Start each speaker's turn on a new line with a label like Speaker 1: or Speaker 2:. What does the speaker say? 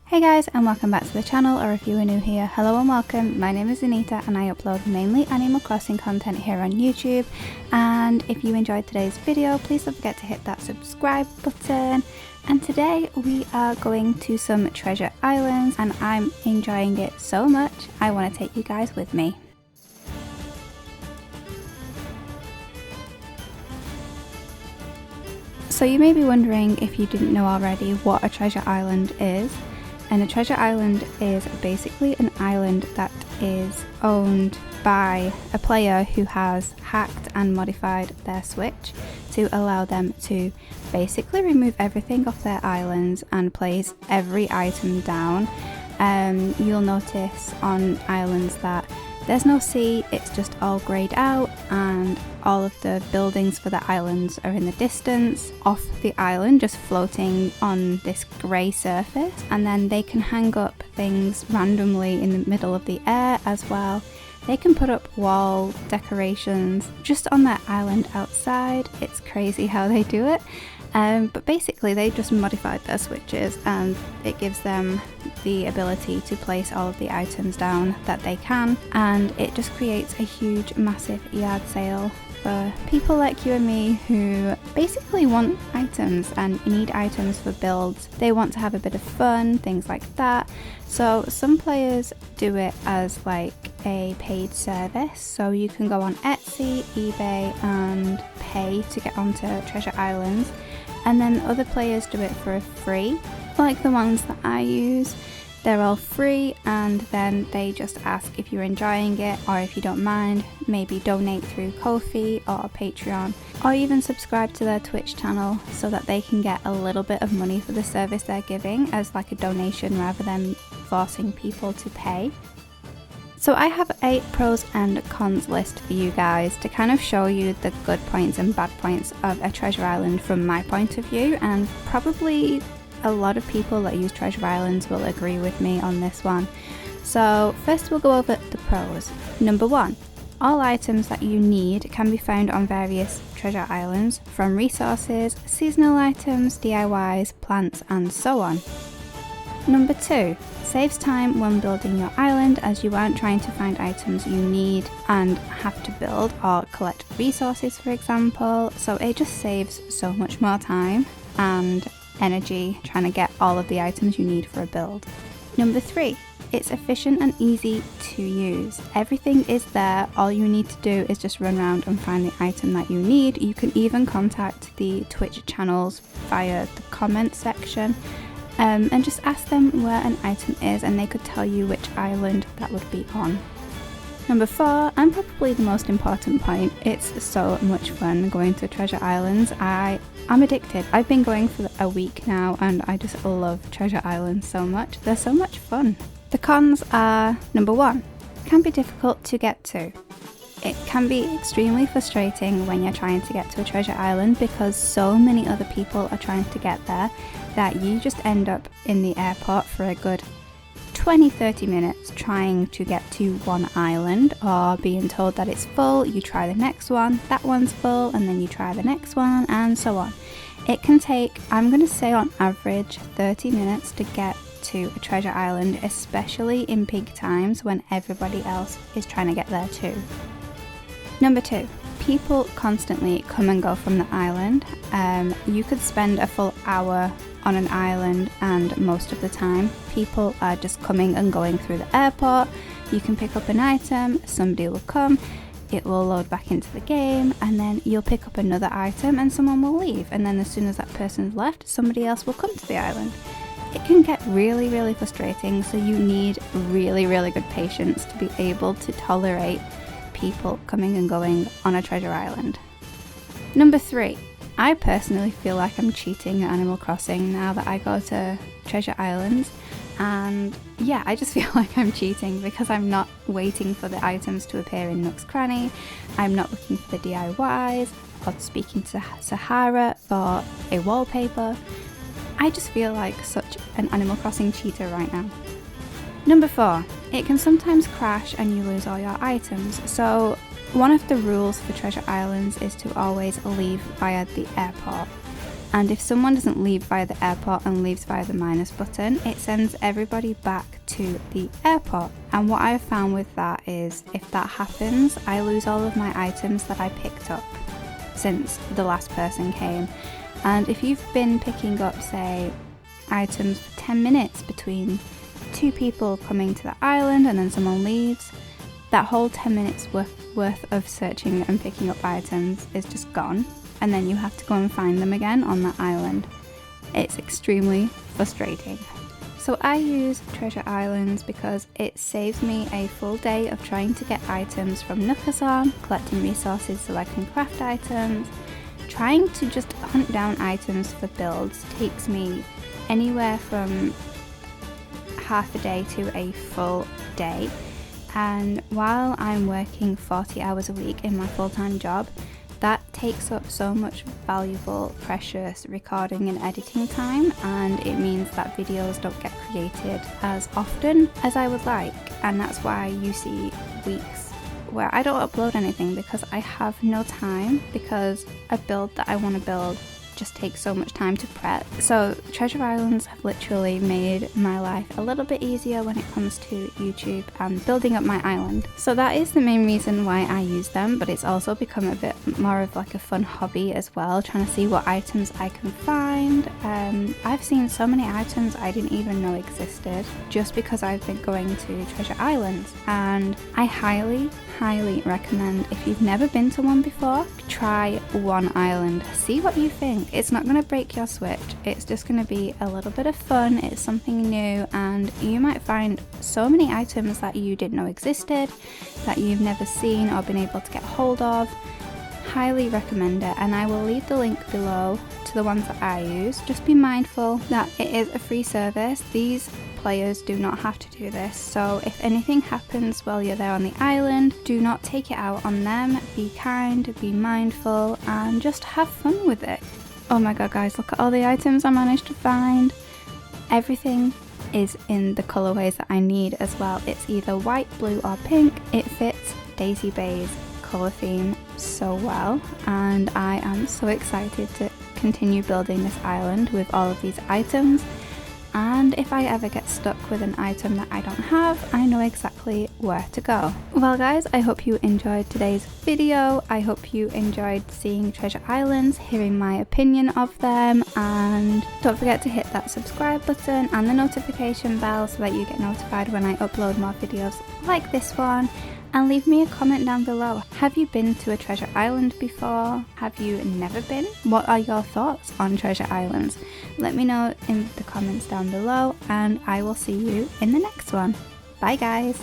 Speaker 1: Hey guys, and welcome back to the channel, or if you are new here, hello and welcome. My name is Anita and I upload mainly Animal Crossing content here on YouTube, and if you enjoyed today's video, please don't forget to hit that subscribe button. And today we are going to some treasure islands and I'm enjoying it so much, I want to take you guys with me. So you may be wondering, if you didn't know already, what a treasure island is. And a treasure island is basically an island that is owned by a player who has hacked and modified their Switch to allow them to basically remove everything off their islands and place every item down. You'll notice on islands that there's no sea, it's just all greyed out, and all of the buildings for the islands are in the distance off the island, just floating on this grey surface. And then they can hang up things randomly in the middle of the air as well. They can put up wall decorations just on their island outside. It's crazy how they do it. But basically they just modified their switches and it gives them the ability to place all of the items down that they can, and it just creates a huge massive yard sale for people like you and me who basically want items and need items for builds. They want to have a bit of fun, things like that. So some players do it as like a paid service, so you can go on Etsy, eBay and pay to get onto treasure islands, and then other players do it for free, like the ones that I use. They're all free, and then they just ask if you're enjoying it, or if you don't mind, maybe donate through Ko-fi or Patreon, or even subscribe to their Twitch channel so that they can get a little bit of money for the service they're giving as like a donation rather than forcing people to pay. So I have a pros and cons list for you guys to kind of show you the good points and bad points of a treasure island from my point of view, and probably a lot of people that use treasure islands will agree with me on this one. So first we'll go over the pros. Number 1, all items that you need can be found on various treasure islands, from resources, seasonal items, DIYs, plants and so on. Number 2, saves time when building your island, as you aren't trying to find items you need and have to build or collect resources, for example, so it just saves so much more time and energy trying to get all of the items you need for a build. Number 3, it's efficient and easy to use. Everything is there, all you need to do is just run around and find the item that you need. You can even contact the Twitch channels via the comment section and just ask them where an item is and they could tell you which island that would be on. Number 4, and probably the most important point, it's so much fun going to treasure islands. I'm addicted. I've been going for a week now and I just love treasure islands so much. They're so much fun. The cons are, number 1, it can be difficult to get to. It can be extremely frustrating when you're trying to get to a treasure island because so many other people are trying to get there that you just end up in the airport for a good 20-30 minutes trying to get to one island, or being told that it's full, you try the next one, that one's full, and then you try the next one, and so on. It can take, I'm going to say on average, 30 minutes to get to a treasure island, especially in peak times when everybody else is trying to get there too. Number 2, people constantly come and go from the island. You could spend a full hour on an island and most of the time people are just coming and going through the airport. You can pick up an item, somebody will come, it will load back into the game, and then you'll pick up another item and someone will leave, and then as soon as that person's left, somebody else will come to the island. It can get really frustrating, so you need really good patience to be able to tolerate people coming and going on a treasure island. Number 3, I personally feel like I'm cheating at Animal Crossing now that I go to treasure islands, and yeah, I just feel like I'm cheating because I'm not waiting for the items to appear in Nook's Cranny, I'm not looking for the DIYs or speaking to Sahara for a wallpaper. I just feel like such an Animal Crossing cheater right now. Number 4, it can sometimes crash and you lose all your items, so one of the rules for treasure islands is to always leave via the airport. And if someone doesn't leave via the airport and leaves via the minus button, it sends everybody back to the airport. And what I've found with that is if that happens, I lose all of my items that I picked up since the last person came. And if you've been picking up, say, items for 10 minutes between two people coming to the island and then someone leaves, that whole 10 minutes worth of searching and picking up items is just gone, and then you have to go and find them again on that island. It's extremely frustrating. So I use treasure islands because it saves me a full day of trying to get items from Nukasan, collecting resources so I can craft items. Trying to just hunt down items for builds takes me anywhere from half a day to a full day. And while I'm working 40 hours a week in my full-time job, that takes up so much valuable, precious recording and editing time, and it means that videos don't get created as often as I would like. And that's why you see weeks where I don't upload anything, because I have no time, because a build that I want to build just takes so much time to prep. So treasure islands have literally made my life a little bit easier when it comes to YouTube and building up my island. So that is the main reason why I use them, but it's also become a bit more of like a fun hobby as well, trying to see what items I can find. I've seen so many items I didn't even know existed just because I've been going to treasure islands, and I highly recommend, if you've never been to one before, try one island, see what you think. It's not going to break your switch, it's just going to be a little bit of fun, it's something new, and you might find so many items that you didn't know existed, that you've never seen or been able to get hold of. Highly recommend it, and I will leave the link below to the ones that I use. Just be mindful that it is a free service. These players do not have to do this, so if anything happens while you're there on the island, do not take it out on them. Be kind, be mindful, and just have fun with it. Oh my god guys, look at all the items I managed to find. Everything is in the colorways that I need as well. It's either white, blue or pink. It fits Daisy Bay's colour theme so well, and I am so excited to continue building this island with all of these items. And if I ever get stuck with an item that I don't have, I know exactly where to go. Well guys, I hope you enjoyed today's video. I hope you enjoyed seeing treasure islands, hearing my opinion of them, and don't forget to hit that subscribe button and the notification bell so that you get notified when I upload more videos like this one. And leave me a comment down below. Have you been to a treasure island before? Have you never been? What are your thoughts on treasure islands? Let me know in the comments down below, and I will see you in the next one. Bye guys!